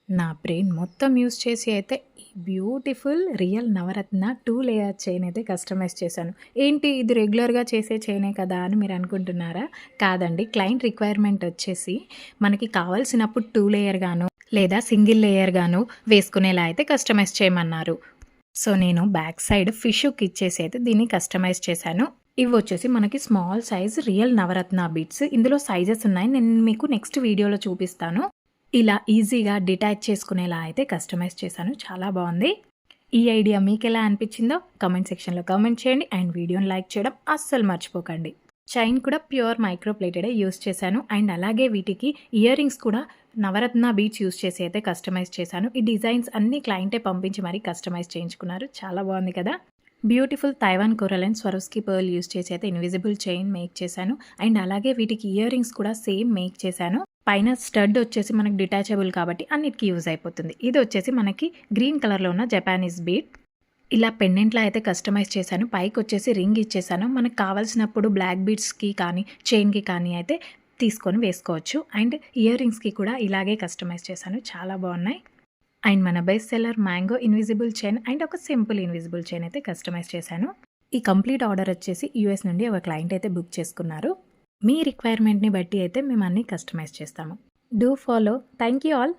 నా బ్రెయిన్ మొత్తం యూజ్ చేసి అయితే ఈ బ్యూటిఫుల్ రియల్ నవరత్న 2 లేయర్ చైన్ అయితే కస్టమైజ్ చేశాను. ఏంటి ఇది రెగ్యులర్‌గా చేసే చైనే కదా అని మీరు అనుకుంటున్నారా? కాదండి. క్లయింట్ రిక్వైర్మెంట్ వచ్చేసి మనకి కావాల్సినప్పుడు 2 లేయర్ గాను లేదా సింగిల్ లేయర్ గాను వేసుకునేలా అయితే కస్టమైజ్ చేయమన్నారు. సో, నేను బ్యాక్ సైడ్ ఫిష్ హుక్ ఇచ్చేసి అయితే దీన్ని కస్టమైజ్ చేశాను. ఇవొచ్చేసి మనకి స్మాల్ సైజ్ రియల్ నవరత్న బీడ్స్. ఇందులో సైజెస్ ఉన్నాయి. నేను మీకు నెక్స్ట్ వీడియోలో చూపిస్తాను. ఇలా ఈజీగా డిటాచ్ చేసుకునేలా అయితే కస్టమైజ్ చేశాను. చాలా బాగుంది. ఈ ఐడియా మీకెలా అనిపించిందో కామెంట్ సెక్షన్‌లో కామెంట్ చేయండి. అండ్ వీడియోని లైక్ చేయడం అస్సలు మర్చిపోకండి. చైన్ కూడా ప్యూర్ మైక్రో ప్లేటెడే యూజ్ చేశాను. అండ్ అలాగే వీటికి ఇయర్ రింగ్స్ కూడా నవరత్న బీడ్స్ యూజ్ చేసి అయితే కస్టమైజ్ చేశాను. ఈ డిజైన్స్ అన్నీ క్లయింటే పంపించి మరీ కస్టమైజ్ చేయించుకున్నారు. చాలా బాగుంది కదా! Beautiful Taiwan coral and Swarovski pearl use చేసి అయితే ఇన్విజిబుల్ చైన్ మేక్ చేశాను. అండ్ అలాగే వీటికి ఇయర్ రింగ్స్ కూడా సేమ్ మేక్ చేశాను. పైన స్టడ్ వచ్చేసి మనకి డిటాచబుల్ కాబట్టి అన్నిటికీ యూజ్ అయిపోతుంది. ఇది వచ్చేసి మనకి గ్రీన్ కలర్‌లో ఉన్న జపానీస్ బీడ్. ఇలా పెండెంట్‌లా అయితే కస్టమైజ్ చేశాను. పైకొచ్చేసి రింగ్ ఇచ్చేసాను. మనకు కావాల్సినప్పుడు బ్లాక్ బీడ్స్‌కి కానీ, చైన్‌కి కానీ అయితే తీసుకొని వేసుకోవచ్చు. అండ్ ఇయర్ రింగ్స్‌కి కూడా ఇలాగే కస్టమైజ్ చేశాను. చాలా బాగున్నాయి. అండ్ మన best seller mango invisible chain and ఒక సింపుల్ ఇన్విజిబుల్ చైన్ అయితే కస్టమైజ్ చేశాను. ఈ కంప్లీట్ ఆర్డర్ వచ్చేసి యూఎస్ నుండి ఒక క్లయింట్ అయితే బుక్ చేసుకున్నారు. మీ రిక్వైర్మెంట్‌ని బట్టి అయితే మేము అన్నీ కస్టమైజ్ చేస్తాము. Do follow. Thank you all.